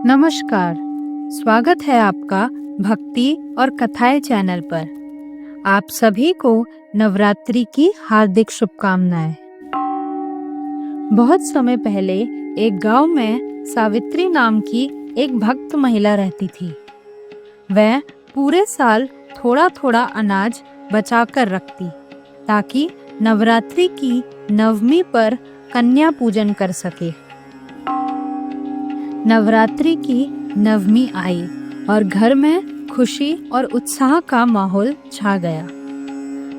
नमस्कार। स्वागत है आपका भक्ति और कथाएं चैनल पर। आप सभी को नवरात्रि की हार्दिक शुभकामनाएं। बहुत समय पहले एक गांव में सावित्री नाम की एक भक्त महिला रहती थी। वह पूरे साल थोड़ा थोड़ा अनाज बचा कर रखती ताकि नवरात्रि की नवमी पर कन्या पूजन कर सके। नवरात्रि की नवमी आई और घर में खुशी और उत्साह का माहौल छा गया।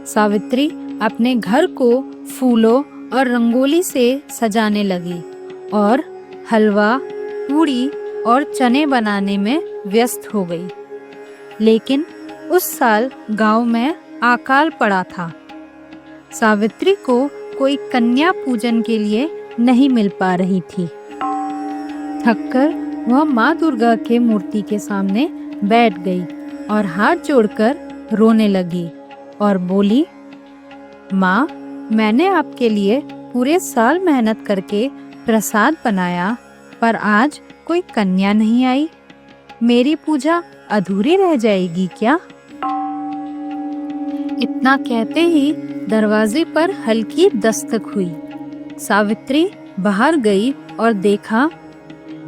सावित्री अपने घर को फूलों और रंगोली से सजाने लगी और हलवा, पूड़ी और चने बनाने में व्यस्त हो गई। लेकिन उस साल गांव में अकाल पड़ा था। सावित्री को कोई कन्या पूजन के लिए नहीं मिल पा रही थी। थककर वह माँ दुर्गा के मूर्ति के सामने बैठ गई और हाथ जोड़कर रोने लगी और बोली, माँ, मैंने आपके लिए पूरे साल मेहनत करके प्रसाद बनाया, पर आज कोई कन्या नहीं आई। मेरी पूजा अधूरी रह जाएगी क्या? इतना कहते ही दरवाजे पर हल्की दस्तक हुई। सावित्री बाहर गई और देखा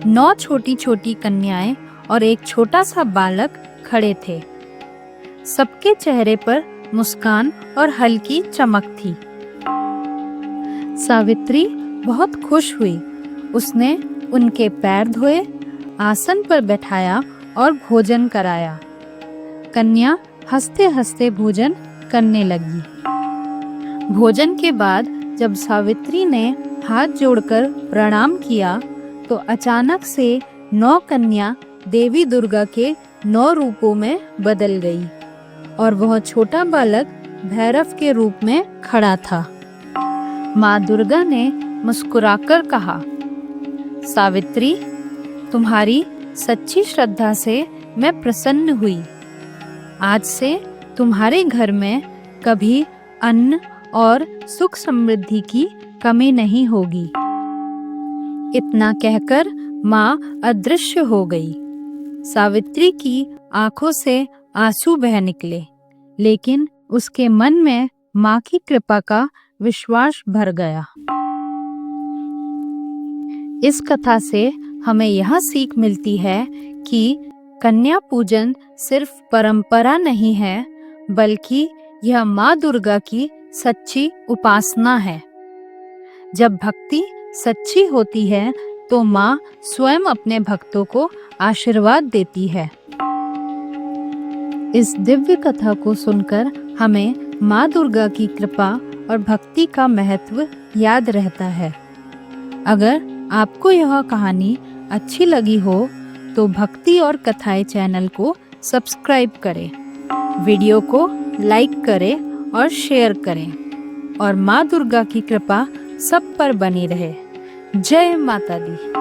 9 छोटी छोटी कन्याएं और एक छोटा सा बालक खड़े थे। सबके चेहरे पर मुस्कान और हल्की चमक थी। सावित्री बहुत खुश हुई। उसने उनके पैर धोए, आसन पर बैठाया और भोजन कराया। कन्या हंसते हंसते भोजन करने लगी। भोजन के बाद जब सावित्री ने हाथ जोड़कर प्रणाम किया तो अचानक से 9 कन्या देवी दुर्गा के 9 रूपों में बदल गई और वह छोटा बालक भैरव के रूप में खड़ा था। माँ दुर्गा ने मुस्कुराकर कहा, सावित्री, तुम्हारी सच्ची श्रद्धा से मैं प्रसन्न हुई। आज से तुम्हारे घर में कभी अन्न और सुख समृद्धि की कमी नहीं होगी। इतना कहकर माँ अदृश्य हो गई। सावित्री की आंखों से आंसू बह निकले, लेकिन उसके मन में माँ की कृपा का विश्वास भर गया। इस कथा से हमें यह सीख मिलती है कि कन्या पूजन सिर्फ परंपरा नहीं है, बल्कि यह माँ दुर्गा की सच्ची उपासना है। जब भक्ति सच्ची होती है तो माँ स्वयं अपने भक्तों को आशीर्वाद देती है। इस दिव्य कथा को सुनकर हमें माँ दुर्गा की कृपा और भक्ति का महत्व याद रहता है। अगर आपको यह कहानी अच्छी लगी हो तो भक्ति और कथाएं चैनल को सब्सक्राइब करें, वीडियो को लाइक करें और शेयर करें और माँ दुर्गा की कृपा सब पर बनी रहे। जय माता दी।